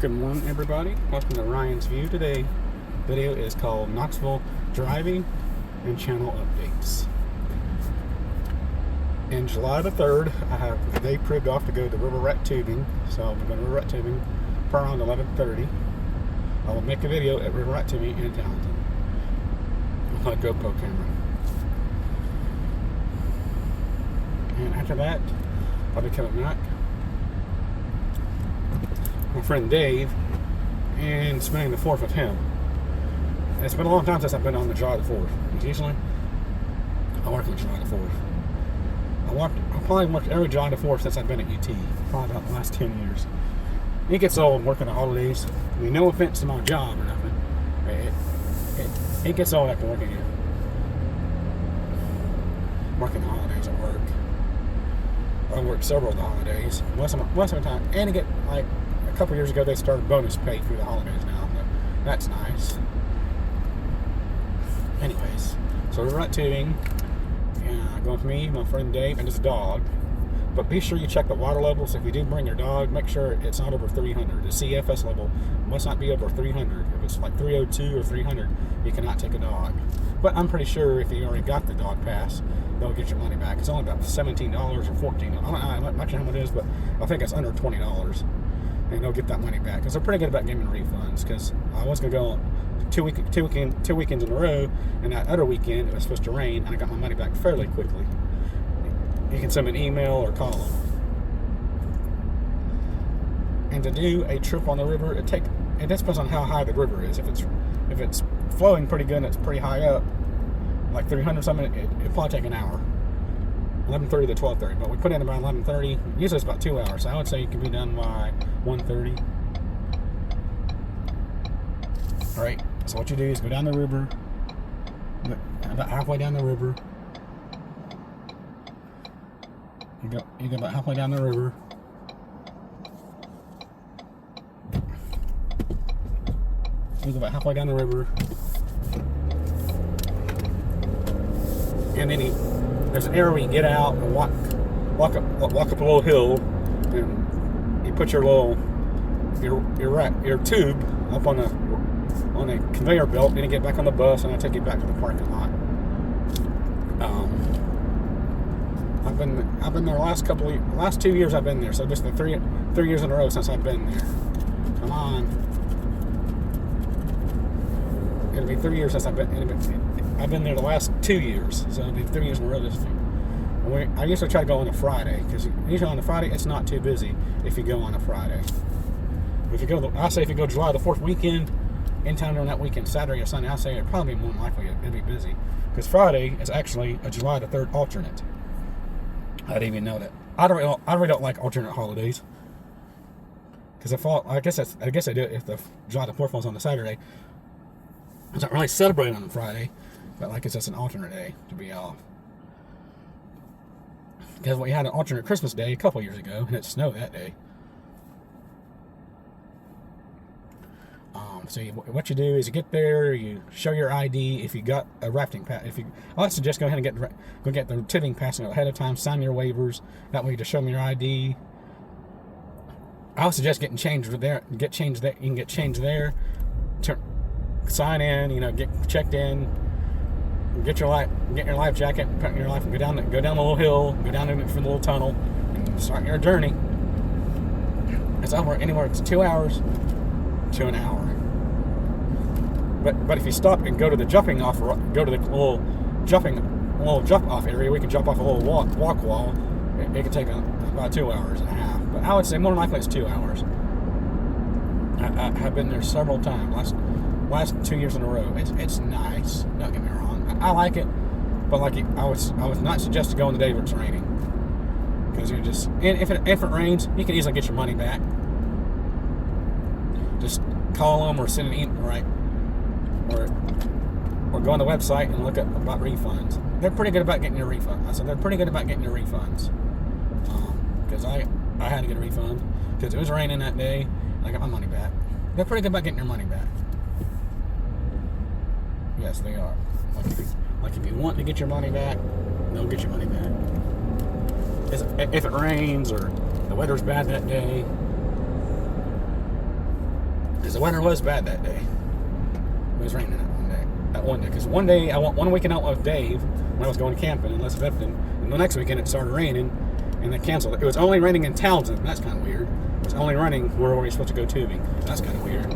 Good morning, everybody. Welcome to Ryan's View. Today, video is called Knoxville Driving and Channel Updates. In July the 3rd, I have the day prigged off to go to River Rat Tubing. So I'm going to River Rat Tubing for around 11:30. I will make a video at River Rat Tubing in Townsend with my GoPro camera. And after that, I'll be coming back. My friend Dave, and spending the 4th with him. And it's been a long time since I've been on the July the 4th. Usually, I work on July the 4th. I probably worked every July the 4th since I've been at UT. Probably about the last 10 years. It gets old working the holidays. I mean, no offense to my job or nothing. It gets old after working here. Working the holidays at work. I worked several of the holidays. Most of the time. And to get, like, a couple years ago, they started bonus pay through the holidays now. But that's nice. Anyways, so we're at tubing. Going with me, my friend Dave, and his dog. But be sure you check the water levels. If you do bring your dog, make sure it's not over 300. The CFS level must not be over 300. If it's like 302 or 300, you cannot take a dog. But I'm pretty sure if you already got the dog pass, they'll get your money back. It's only about $17 or $14. I'm not sure how much it is, but I think it's under $20. And they'll get that money back. Because they're pretty good about giving refunds. Because I was going to go two weekends in a row, and that other weekend it was supposed to rain, and I got my money back fairly quickly. You can send me an email or call them. And to do a trip on the river, it depends on how high the river is. If it's flowing pretty good and it's pretty high up, like 300 something, it'll probably take an hour. 11:30 to 12:30, but we put in about 11:30. Usually it's about 2 hours, so I would say you can be done by 1:30. All right. So what you do is go down the river, about halfway down the river. You go about halfway down the river. You go about halfway down the river, and then there's an area where you get out and walk up a little hill, and you put your tube up on a conveyor belt, then you get back on the bus, and I take you back to the parking lot. I've been there last 2 years I've been there, so just the three years in a row since I've been there. Come on. It'll be 3 years since I've been there the last 2 years, so it'll be 3 years in a row this time. I usually try to go on a Friday, because usually on a Friday it's not too busy if you go on a Friday. If you go July the 4th weekend, in town during that weekend, Saturday or Sunday, I say it'd probably be more likely it'd be busy. Because Friday is actually a July the 3rd alternate. I didn't even know that. I really don't like alternate holidays. Because I guess I do it if the July the 4th falls on a Saturday. I don't really celebrate on a Friday, but like it's just an alternate day to be off. Because we had an alternate Christmas day a couple years ago, and it snowed that day. So what you do is you get there, you show your ID. If you got a rafting pass, I would suggest go ahead and get the tubing pass ahead of time. Sign your waivers. That way, you just show them your ID. I would suggest getting changed there. Get changed there. You can get changed there. Sign in. Get checked in. Get your life jacket. Put in your life and go down the little hill. Go down for the little tunnel and start your journey. It's anywhere. It's 2 hours to an hour. But if you stop and go to the jumping off, go to the little jump off area, we can jump off a little walk wall. It can take about 2 hours and a half. But I would say more than likely it's 2 hours. I have been there several times. Last 2 years in a row. It's nice. Don't get me wrong. I like it, but I would not suggest to go on the day where it's raining, because and if it rains, you can easily get your money back. Just call them or send an email, right? Or go on the website and look up about refunds. They're pretty good about getting your refund. I said they're pretty good about getting your refunds. Because I had to get a refund because it was raining that day. And I got my money back. They're pretty good about getting your money back. Yes, they are. Like if you want to get your money back, they'll get your money back. If it rains or the weather's bad that day, Because the weather was bad that day. It was raining that one day. Because one day, I went one weekend out with Dave when I was going camping in Les Vipton. And the next weekend it started raining and they canceled it. It was only raining in Townsend. That's kind of weird. It was only raining where we were supposed to go tubing. That's kind of weird.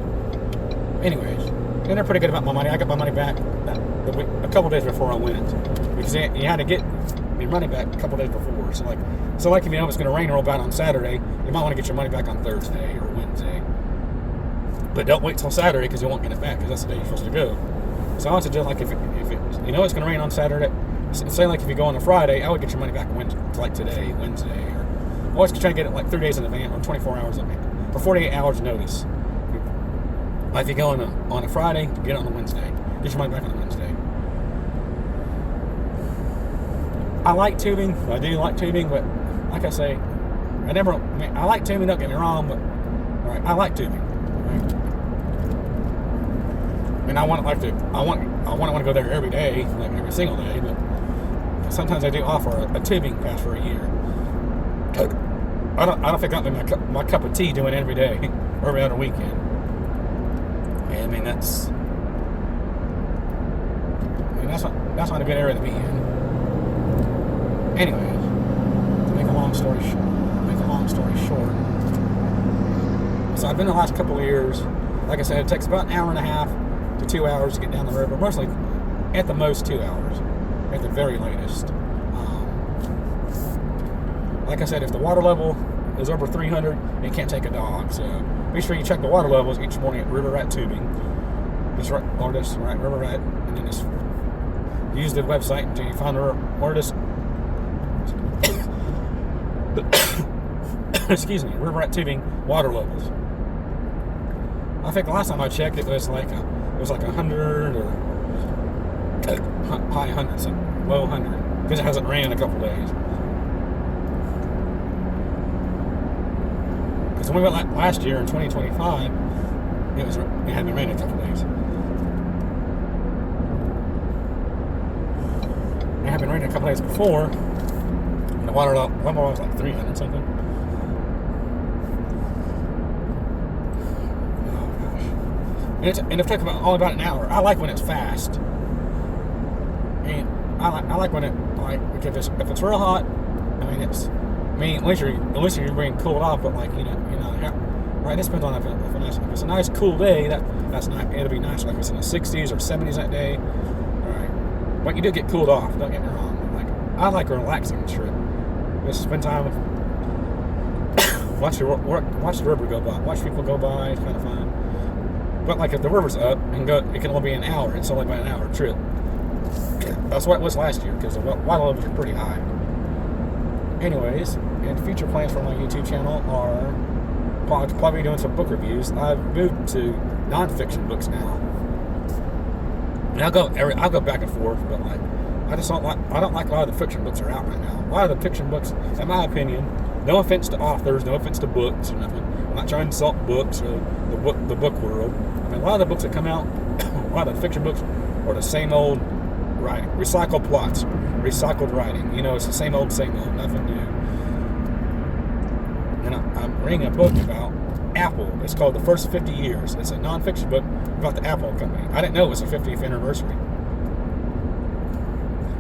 Anyways, and they're pretty good about my money. I got my money back a couple days before I went. Because you had to get your money back a couple days before. So like if you know it's going to rain real bad on Saturday, you might want to get your money back on Thursday or Wednesday. But don't wait till Saturday because you won't get it back because that's the day you're supposed to go. So I would suggest, like, if you know it's going to rain on Saturday, say like if you go on a Friday, I would get your money back Wednesday, like today, Wednesday, or always try to get it like 3 days in advance or 24 hours in advance, or 48 hours notice. Like if you go on a Friday, get it on a Wednesday. Get your money back on a Wednesday. I like tubing. I do like tubing, but like I say, I like tubing. Don't get me wrong, but right, I like tubing. Right? And I want to go there every day, like every single day, but sometimes they do offer a tubing pass for a year. I don't think that'd be my cup of tea doing it every day or every other weekend. And I mean that's not a good area to be in. Anyway, to make a long story short, so I've been the last couple of years. Like I said, it takes about an hour and a half to 2 hours to get down the river. Mostly, at the most 2 hours, at the very latest. Like I said, if the water level is over 300, you can't take a dog. So be sure you check the water levels each morning at River Rat Tubing. River Rat, and then just use the website until you find the excuse me, River Rat Tubing water levels. I think the last time I checked, it was like 100 or high hundreds, low 100, because it hasn't rained in a couple days. Because when we went last year in 2025, it had been raining a couple days. It had been raining a couple days before, and the water level was like 300 something. And it took only about an hour. I like when it's fast. And I like when it, like, if it's real hot, at least you're being cooled off, but like, you know, right, this depends on if it's a nice cool day, that's not, it'll be nice. Like if it's in the 60s or 70s that day, alright. But you do get cooled off, don't get me wrong. Like, I like a relaxing trip. Just spend time with, watch the river go by, watch people go by, it's kind of fun. But like if the river's up and it can only be an hour. It's only about an hour trip. That's what it was last year because the water levels are pretty high. Anyways, and future plans for my YouTube channel are probably doing some book reviews. I've moved to non-fiction books now. And I'll go back and forth, but like I don't like a lot of the fiction books that are out right now. A lot of the fiction books, in my opinion, no offense to authors, no offense to books or nothing. I'm not trying to insult books or the book world. I mean, a lot of the books that come out, a lot of the fiction books are the same old writing, recycled plots, recycled writing. You know, it's the same old, nothing new. And I'm reading a book about Apple. It's called The First 50 Years. It's a non-fiction book about the Apple company. I didn't know it was the 50th anniversary.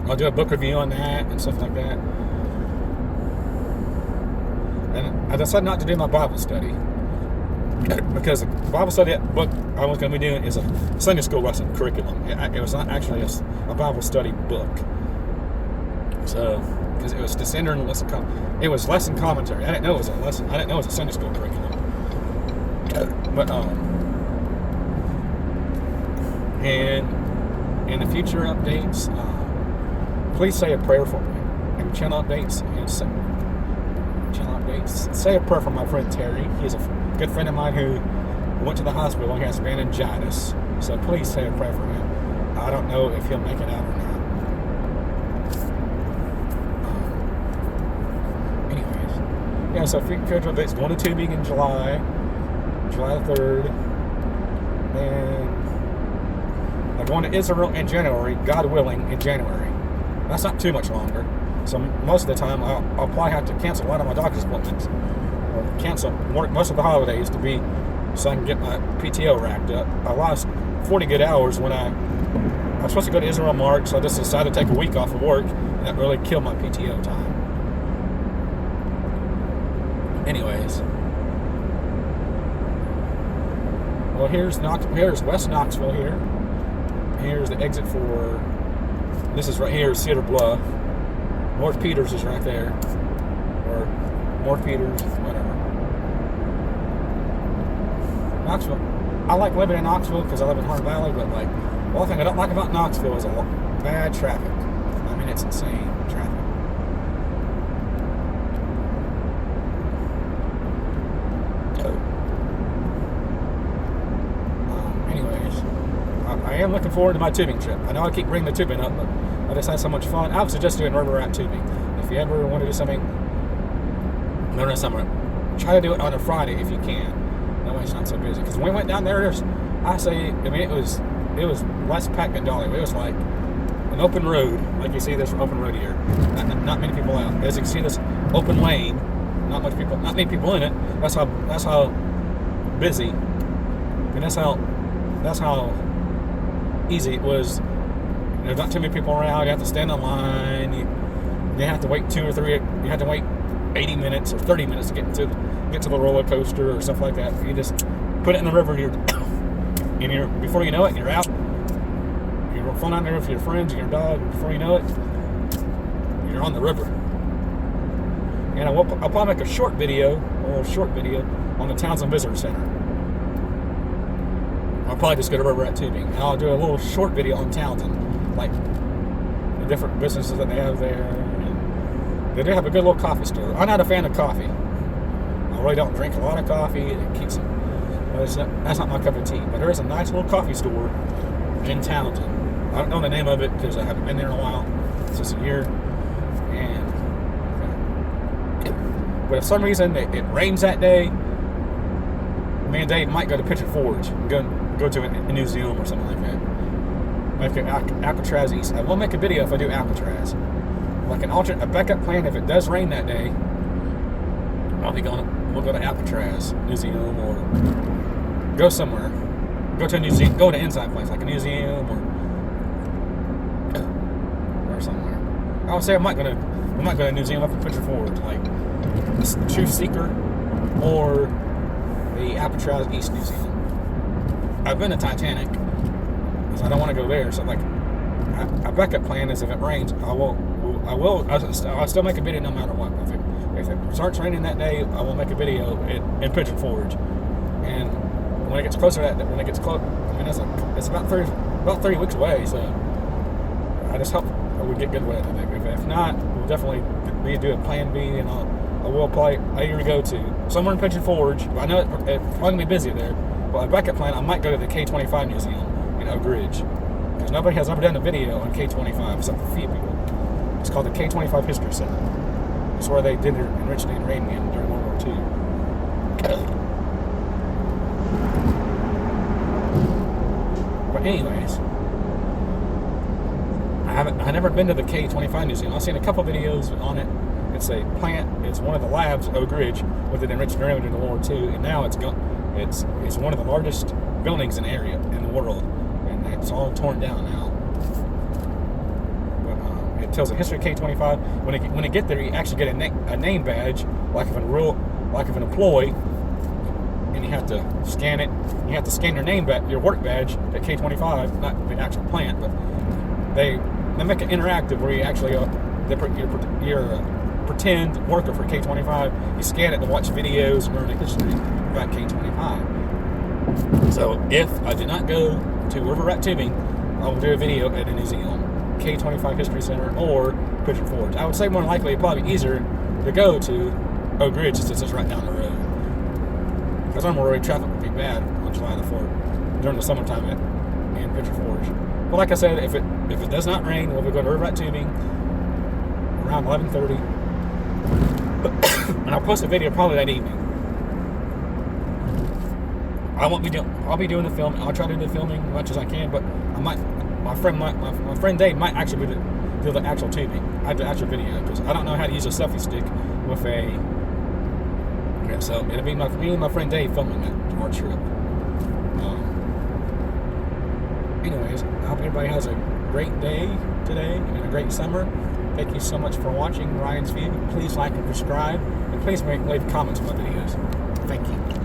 I'll do a book review on that and stuff like that. And I decided not to do my Bible study because the Bible study book I was going to be doing is a Sunday school lesson curriculum. It was not actually a Bible study book. So, because it was just entering lesson, it was lesson commentary. I didn't know it was a lesson. I didn't know it was a Sunday school curriculum. But and in the future updates, please say a prayer for me. And channel updates say a prayer for my friend Terry. He's a good friend of mine who went to the hospital and he has meningitis. So please say a prayer for him. I don't know if he'll make it out or not. Anyways, yeah. So future updates: going to tubing in July the 3rd, and I'm going to Israel in January, God willing, in January. That's not too much longer. So most of the time, I'll probably have to cancel a lot of my doctor's appointments, or cancel most of the holidays to be so I can get my PTO racked up. I lost 40 good hours when I was supposed to go to Israel in March, so I just decided to take a week off of work, and that really killed my PTO time. Anyways, well, here's West Knoxville here. Here's the exit for, this is right here, Cedar Bluff. North Peters is right there, or North Peters, whatever. Knoxville. I like living in Knoxville because I live in Heart Valley, but like, one thing I don't like about Knoxville is bad traffic. I mean, it's insane traffic. Anyways, I am looking forward to my tubing trip. I know I keep bringing the tubing up, but I just had so much fun. I would suggest doing river rat tubing. If you ever want to do something during the summer, try to do it on a Friday if you can. That way it's not so busy. Because when we went down there, it was less packed than Dolly. It was like an open road, like you see this open road here. Not many people out. As you can see, this open lane, not many people in it. That's how busy, and that's how easy it was. There's not too many people around. You have to stand in line. You have to wait 2 or 3. You have to wait 80 minutes or 30 minutes to get to the roller coaster or stuff like that. You just put it in the river here, and before you know it, you're out. You're flying out there with your friends and your dog. And before you know it, you're on the river. And I'll probably make a little short video on the Townsend Visitor Center. I'll probably just go to river rat tubing, and I'll do a little short video on Townsend, like the different businesses that they have there. And they do have a good little coffee store. I'm not a fan of coffee. I really don't drink a lot of coffee. It keeps it. That's not my cup of tea. But there is a nice little coffee store in Townsend. I don't know the name of it because I haven't been there in a while. It's just a year. But if for some reason it rains that day, me and Dave might go to Pigeon Forge and go to a museum or something like that. Like Alcatraz East. I will make a video if I do Alcatraz. Like a backup plan if it does rain that day. We'll go to Alcatraz Museum or go somewhere. Go to a museum. Go to an inside place like a museum or somewhere. I would say we might go to a museum up in Pigeon Forge, like the Truth Seeker or the Alcatraz East Museum. I've been to Titanic, so I don't want to go there. So like, a backup plan is if it rains, I'll still make a video no matter what. If it starts raining that day, I will make a video in Pigeon Forge. And when it gets closer, I mean, it's about 30 weeks away. So I just hope we get good weather. If not, we'll definitely do a plan B, and I will probably either go to somewhere in Pigeon Forge. I know it's probably gonna be busy there. But a backup plan, I might go to the K-25 Museum in Oak Ridge, because nobody has ever done a video on K-25 except for a few people. It's called the K-25 History Center. It's where they did their enriching and uranium during World War II. But anyways, I've never been to the K-25 Museum. I've seen a couple videos on it. It's a plant. It's one of the labs at Oak Ridge with an enriched uranium during World War II, and now it's one of the largest buildings in the area in the world, and it's all torn down now. But it tells the history of K-25. When you get there, you actually get a name badge, like of an employee, and you have to scan it. You have to scan your name badge, your work badge at K-25, not the actual plant, but they make it interactive where you actually you're a pretend worker for K-25. You scan it to watch videos and learn the history about K-25. So if I did not go to river rat tubing, I will do a video at a museum, K-25 History Center or Pigeon Forge. I would say more than likely it'd probably be easier to go to Oak Ridge since it's right down the road. Because I'm worried traffic would be bad on July the 4th during the summertime in Pigeon Forge. But like I said, if it does not rain, we'll be going to river rat tubing around 11:30. And I'll post a video probably that evening. I'll be doing the film. I'll try to do the filming as much as I can, but my friend Dave might actually do the actual tubing. I do the actual video because I don't know how to use a selfie stick with a So it'll be me and my friend Dave filming that our trip. Anyways, I hope everybody has a great day today and a great summer. Thank you so much for watching Ryan's View. Please like and subscribe, and please leave comments on my videos. Thank you.